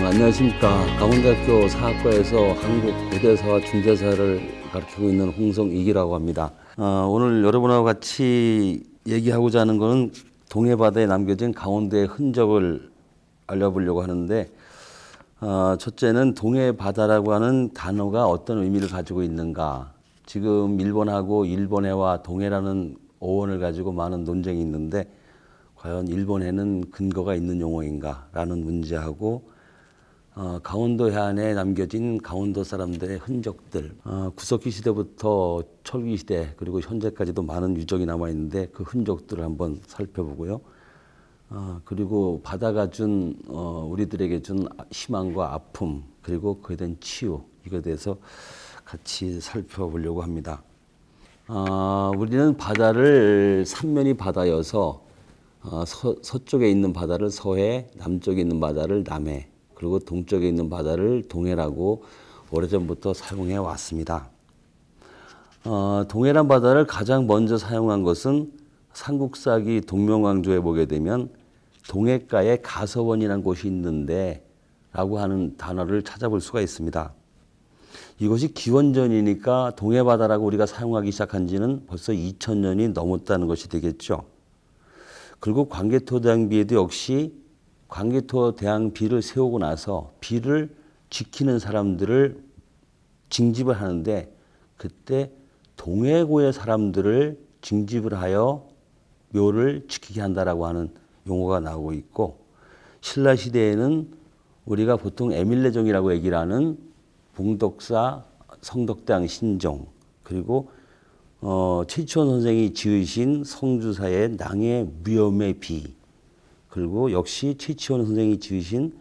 안녕하십니까. 강원대학교 사학과에서 한국 고대사와 중대사를 가르치고 있는 홍성익이라고 합니다. 오늘 여러분하고 같이 얘기하고자 하는 것은 동해바다에 남겨진 강원도의 흔적을 알려보려고 하는데, 첫째는 동해바다라고 하는 단어가 어떤 의미를 가지고 있는가. 지금 일본하고 일본해와 동해라는 어원을 가지고 많은 논쟁이 있는데, 과연 일본해는 근거가 있는 용어인가라는 문제하고, 강원도 해안에 남겨진 강원도 사람들의 흔적들, 구석기 시대부터 철기 시대 그리고 현재까지도 많은 유적이 남아 있는데 그 흔적들을 한번 살펴보고요. 그리고 바다가 준 우리들에게 준 희망과 아픔 그리고 그에 대한 치유, 이거에 대해서 같이 살펴보려고 합니다. 우리는 바다를 삼면이 바다여서 서쪽에 있는 바다를 서해, 남쪽에 있는 바다를 남해, 그리고 동쪽에 있는 바다를 동해라고 오래전부터 사용해 왔습니다. 동해란 바다를 가장 먼저 사용한 것은 삼국사기 동명왕조에 보게 되면 동해가에 가서원이라는 곳이 있는데 라고 하는 단어를 찾아볼 수가 있습니다. 이것이 기원전이니까 동해바다라고 우리가 사용하기 시작한 지는 벌써 2000년이 넘었다는 것이 되겠죠. 그리고 광개토대왕비에도 역시 광개토대왕비를 세우고 나서 비를 지키는 사람들을 징집을 하는데 그때 동해고의 사람들을 징집을 하여 묘를 지키게 한다라고 하는 용어가 나오고 있고, 신라시대에는 우리가 보통 에밀레종이라고 얘기를 하는 봉덕사 성덕대왕 신종, 그리고 최치원 선생이 지으신 성주사의 낭의 무염의 비, 그리고 역시 최치원 선생이 지으신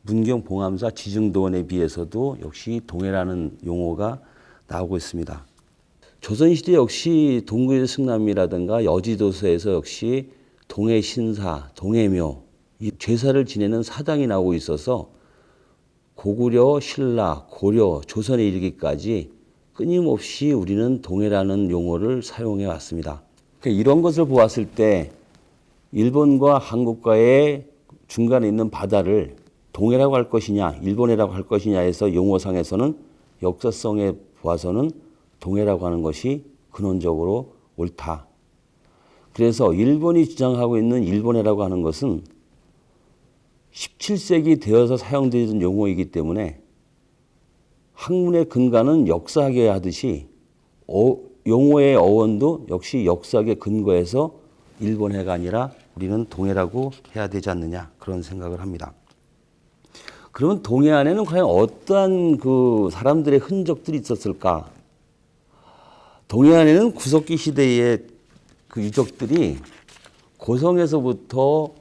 문경 봉암사 지증도원에 비해서도 역시 동해라는 용어가 나오고 있습니다. 조선시대 역시 동구의 승남이라든가 여지도서에서 역시 동해신사, 동해묘, 이 제사를 지내는 사당이 나오고 있어서 고구려, 신라, 고려, 조선에 이르기까지 끊임없이 우리는 동해라는 용어를 사용해 왔습니다. 그러니까 이런 것을 보았을 때 일본과 한국과의 중간에 있는 바다를 동해라고 할 것이냐, 일본해라고 할 것이냐에서 용어상에서는 역사성에 보아서는 동해라고 하는 것이 근원적으로 옳다. 그래서 일본이 주장하고 있는 일본해라고 하는 것은 17세기 되어서 사용되는 용어이기 때문에 학문의 근간은 역사학에 하듯이 용어의 어원도 역시 역사학에 근거해서 일본해가 아니라 우리는 동해라고 해야 되지 않느냐, 그런 생각을 합니다. 그러면 동해 안에는 과연 어떠한 그 사람들의 흔적들이 있었을까? 동해 안에는 구석기 시대의 그 유적들이 고성에서부터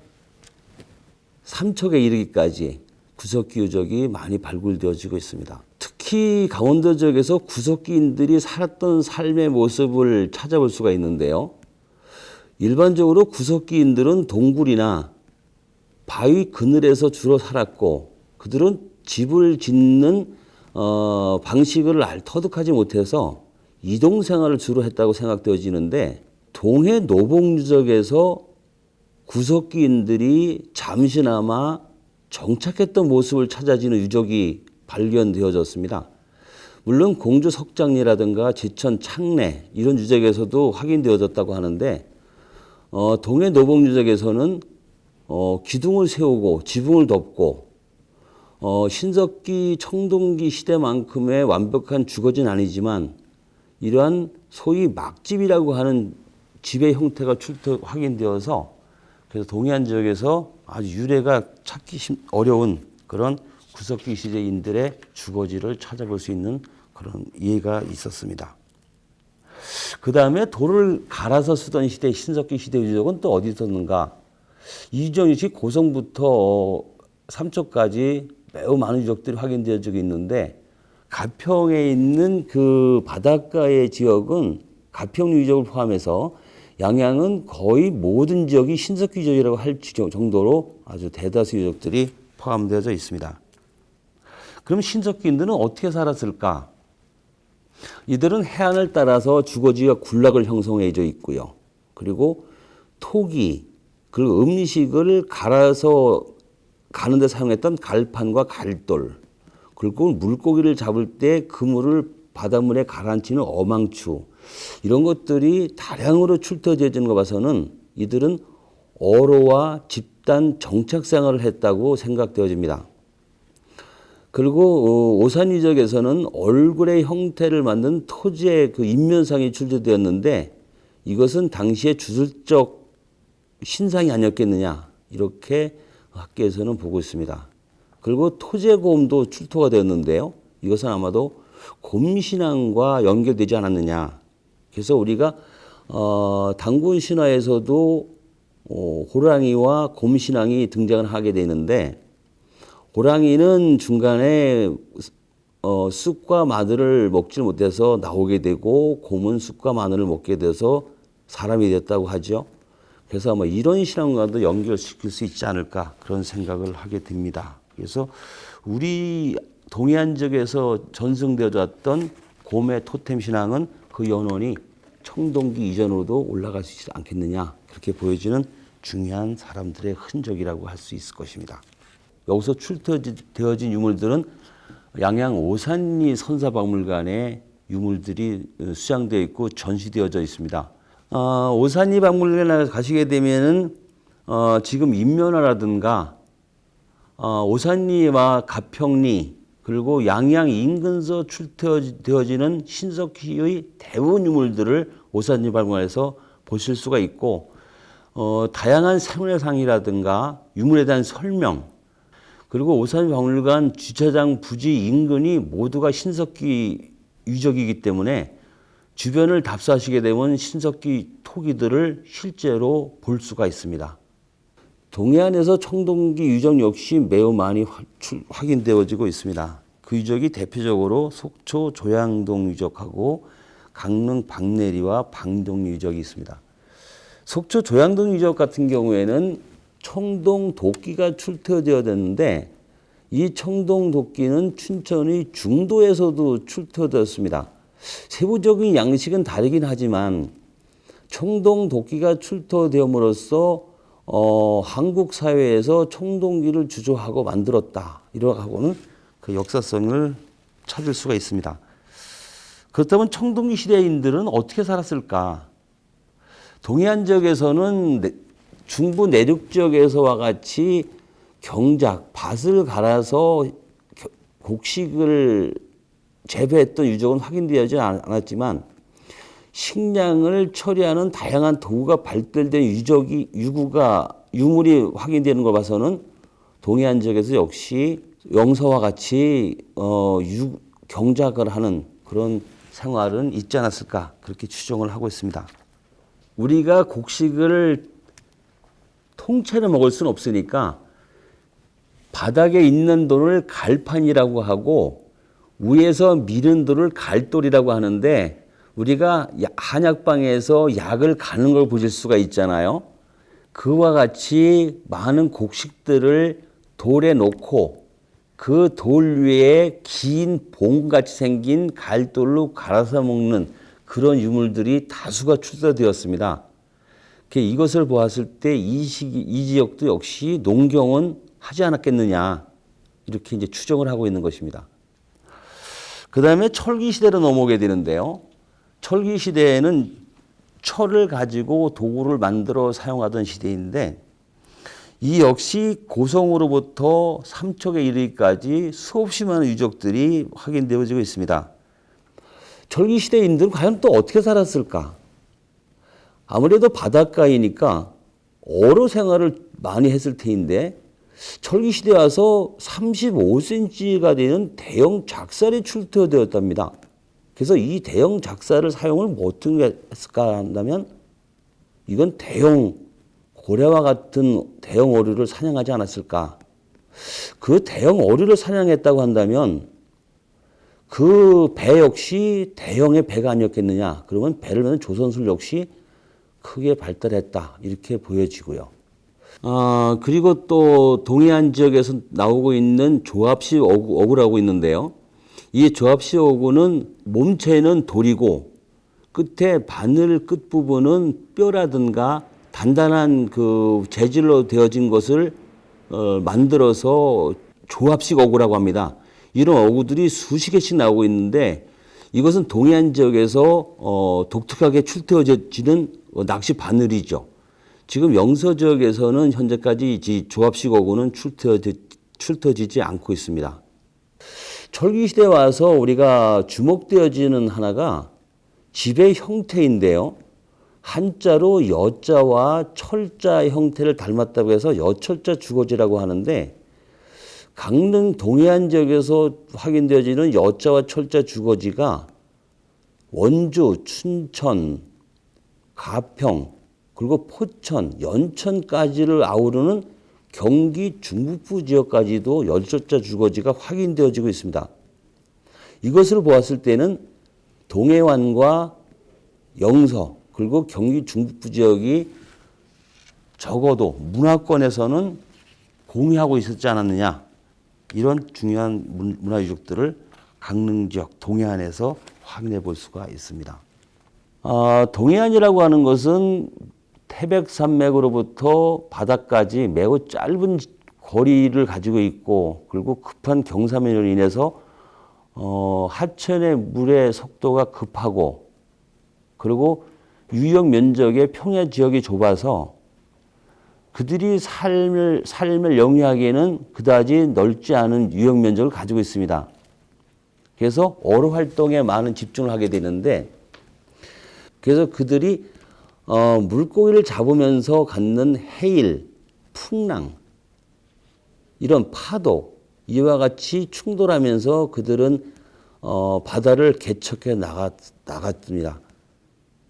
삼척에 이르기까지 구석기 유적이 많이 발굴되어지고 있습니다. 특히 강원도 지역에서 구석기인들이 살았던 삶의 모습을 찾아볼 수가 있는데요. 일반적으로 구석기인들은 동굴이나 바위 그늘에서 주로 살았고, 그들은 집을 짓는 방식을 터득하지 못해서 이동 생활을 주로 했다고 생각되어지는데, 동해 노봉유적에서 구석기인들이 잠시나마 정착했던 모습을 찾아지는 유적이 발견되어졌습니다. 물론 공주 석장리라든가 제천 창내 이런 유적에서도 확인되어졌다고 하는데, 동해 노봉유적에서는 기둥을 세우고 지붕을 덮고 신석기 청동기 시대만큼의 완벽한 주거지는 아니지만 이러한 소위 막집이라고 하는 집의 형태가 확인되어서, 그래서 동해안 지역에서 아주 유래가 찾기 어려운 그런 구석기 시대인들의 주거지를 찾아볼 수 있는 그런 이해가 있었습니다. 그 다음에 돌을 갈아서 쓰던 시대, 신석기 시대 유적은 또 어디 있었는가? 이정시 고성부터 삼척까지 매우 많은 유적들이 확인되어지고 있는데, 가평에 있는 그 바닷가의 지역은 가평 유적을 포함해서 양양은 거의 모든 지역이 신석기 지역이라고 할 정도로 아주 대다수 유적들이 포함되어져 있습니다. 그럼 신석기인들은 어떻게 살았을까? 이들은 해안을 따라서 주거지와 군락을 형성해져 있고요. 그리고 토기, 그리고 음식을 갈아서 가는데 사용했던 갈판과 갈돌, 그리고 물고기를 잡을 때 그물을 바닷물에 가라앉히는 어망추, 이런 것들이 다량으로 출토되어지는 거 봐서는 이들은 어로와 집단 정착 생활을 했다고 생각되어집니다. 그리고 오산유적에서는 얼굴의 형태를 만든 토지의 그 인면상이 출토되었는데 이것은 당시의 주술적 신상이 아니었겠느냐, 이렇게 학계에서는 보고 있습니다. 그리고 토지의 곰도 출토가 되었는데요. 이것은 아마도 곰신앙과 연결되지 않았느냐. 그래서 우리가 단군 신화에서도 호랑이와 곰신앙이 등장을 하게 되는데, 호랑이는 중간에 쑥과 마늘을 먹지 못해서 나오게 되고, 곰은 쑥과 마늘을 먹게 돼서 사람이 됐다고 하죠. 그래서 아마 이런 신앙과도 연결시킬 수 있지 않을까, 그런 생각을 하게 됩니다. 그래서 우리 동해안적에서 전승되어 왔던 곰의 토템 신앙은 그 연원이 청동기 이전으로도 올라갈 수 있지 않겠느냐, 그렇게 보여지는 중요한 사람들의 흔적이라고 할 수 있을 것입니다. 여기서 출토되어진 유물들은 양양 오산리 선사박물관에 유물들이 수장되어 있고 전시되어져 있습니다. 오산리 박물관에 가시게 되면은 지금 인면화라든가 오산리와 가평리, 그리고 양양 인근서 출토되어지는 신석기의 대부분 유물들을 오산리 박물관에서 보실 수가 있고, 다양한 생활상이라든가 유물에 대한 설명, 그리고 오산리 박물관 주차장 부지 인근이 모두가 신석기 유적이기 때문에 주변을 답사하시게 되면 신석기 토기들을 실제로 볼 수가 있습니다. 동해안에서 청동기 유적 역시 매우 많이 확인되어지고 있습니다. 그 유적이 대표적으로 속초 조양동 유적하고 강릉 박내리와 방동 유적이 있습니다. 속초 조양동 유적 같은 경우에는 청동 도끼가 출토되었는데, 이 청동 도끼는 춘천의 중도에서도 출토되었습니다. 세부적인 양식은 다르긴 하지만 청동 도끼가 출토되음으로써 한국 사회에서 청동기를 주조하고 만들었다, 이러하고는 그 역사성을 찾을 수가 있습니다. 그렇다면 청동기 시대인들은 어떻게 살았을까? 동해안 지역에서는 중부 내륙 지역에서와 같이 경작, 밭을 갈아서 곡식을 재배했던 유적은 확인되지 않았지만, 식량을 처리하는 다양한 도구가 발달된 유물이 확인되는 걸 봐서는 동해안 지역에서 역시 영서와 같이 경작을 하는 그런 생활은 있지 않았을까, 그렇게 추정을 하고 있습니다. 우리가 곡식을 통째로 먹을 수는 없으니까 바닥에 있는 돌을 갈판이라고 하고 위에서 미는 돌을 갈돌이라고 하는데, 우리가 한약방에서 약을 가는 걸 보실 수가 있잖아요. 그와 같이 많은 곡식들을 돌에 놓고 그 돌 위에 긴 봉같이 생긴 갈돌로 갈아서 먹는 그런 유물들이 다수가 출토되었습니다. 이것을 보았을 때 이 지역도 역시 농경은 하지 않았겠느냐, 이렇게 이제 추정을 하고 있는 것입니다. 그 다음에 철기 시대로 넘어오게 되는데요. 철기 시대에는 철을 가지고 도구를 만들어 사용하던 시대인데, 이 역시 고성으로부터 삼척에 이르기까지 수없이 많은 유적들이 확인되어지고 있습니다. 철기 시대인들은 과연 또 어떻게 살았을까? 아무래도 바닷가이니까 어로 생활을 많이 했을 테인데, 철기 시대에 와서 35cm가 되는 대형 작살이 출토되었답니다. 그래서 이 대형 작살을 사용을 뭐 어떻게 했을까 한다면, 이건 대형 고래와 같은 대형 어류를 사냥하지 않았을까. 그 대형 어류를 사냥했다고 한다면 그 배 역시 대형의 배가 아니었겠느냐. 그러면 배를 메는 조선술 역시 크게 발달했다, 이렇게 보여지고요. 그리고 또 동해안 지역에서 나오고 있는 조합시 어구라고 있는데요. 이 조합시 어구는 몸체는 돌이고 끝에 바늘 끝부분은 뼈라든가 단단한 그 재질로 되어진 것을 만들어서 조합식 어구라고 합니다. 이런 어구들이 수십 개씩 나오고 있는데 이것은 동해안 지역에서 독특하게 출토해지는 낚시 바늘이죠. 지금 영서 지역에서는 현재까지 이 조합식 어구는 출토지지 않고 있습니다. 철기 시대에 와서 우리가 주목되어지는 하나가 집의 형태인데요. 한자로 여자와 철자 형태를 닮았다고 해서 여철자 주거지라고 하는데 강릉 동해안 지역에서 확인되어지는 여자와 철자 주거지가 원주, 춘천, 가평, 그리고 포천, 연천까지를 아우르는 경기 중북부 지역까지도 여철자 주거지가 확인되어지고 있습니다. 이것을 보았을 때는 동해안과 영서 그리고 경기 중북부 지역이 적어도 문화권에서는 공유하고 있었지 않았느냐, 이런 중요한 문화유적들을 강릉 지역 동해안에서 확인해 볼 수가 있습니다. 동해안이라고 하는 것은 태백산맥으로부터 바다까지 매우 짧은 거리를 가지고 있고, 그리고 급한 경사면으로 인해서 하천의 물의 속도가 급하고, 그리고 유역 면적의 평야 지역이 좁아서 그들이 삶을 영위하기에는 그다지 넓지 않은 유역 면적을 가지고 있습니다. 그래서 어로 활동에 많은 집중을 하게 되는데, 그래서 그들이 물고기를 잡으면서 갖는 해일, 풍랑, 이런 파도, 이와 같이 충돌하면서 그들은 바다를 개척해 나갔습니다.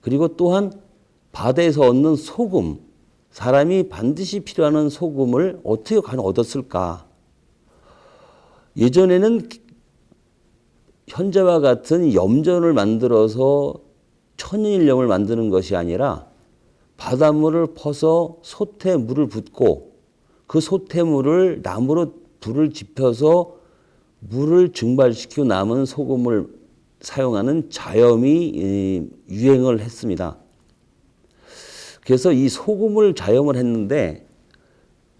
그리고 또한 바다에서 얻는 소금, 사람이 반드시 필요한 소금을 어떻게 과연 얻었을까? 예전에는 현재와 같은 염전을 만들어서 천연일염을 만드는 것이 아니라 바닷물을 퍼서 솥에 물을 붓고 그 솥에물을 나무로 불을 지펴서 물을 증발시키고 남은 소금을 사용하는 자염이 유행을 했습니다. 그래서 이 소금을 자염을 했는데,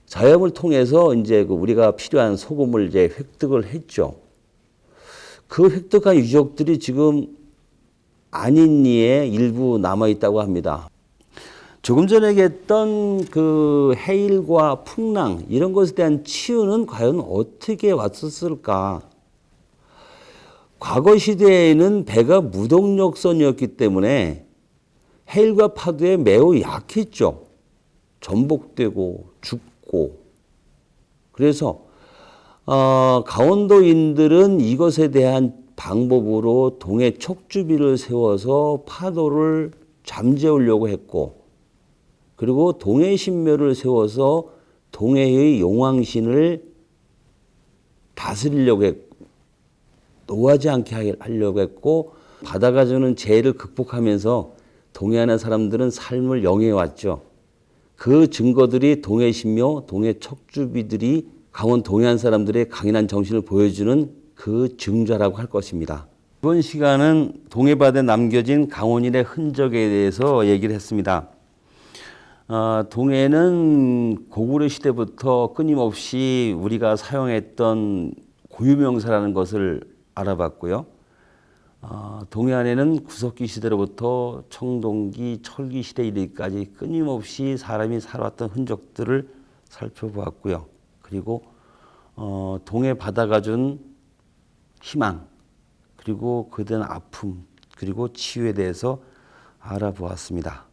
자염을 통해서 이제 우리가 필요한 소금을 이제 획득을 했죠. 그 획득한 유적들이 지금 안인리에 일부 남아 있다고 합니다. 조금 전에 얘기했던 그 해일과 풍랑, 이런 것에 대한 치유는 과연 어떻게 왔었을까? 과거 시대에는 배가 무동력선이었기 때문에 해일과 파도에 매우 약했죠. 전복되고 죽고. 그래서 강원도인들은 이것에 대한 방법으로 동해 척주비를 세워서 파도를 잠재우려고 했고, 그리고 동해 신묘를 세워서 동해의 용왕신을 다스리려고 했고, 노하지 않게 하려고 했고, 바다가 주는 재해를 극복하면서 동해안의 사람들은 삶을 영위해왔죠. 그 증거들이 동해신묘, 동해 척주비들이 강원 동해안 사람들의 강인한 정신을 보여주는 그 증자라고 할 것입니다. 이번 시간은 동해바다에 남겨진 강원인의 흔적에 대해서 얘기를 했습니다. 동해는 고구려 시대부터 끊임없이 우리가 사용했던 고유명사라는 것을 알아봤고요. 동해안에는 구석기 시대로부터 청동기, 철기 시대 이르기까지 끊임없이 사람이 살아왔던 흔적들을 살펴보았고요. 그리고 동해 바다가 준 희망, 그리고 그에 대한 아픔, 그리고 치유에 대해서 알아보았습니다.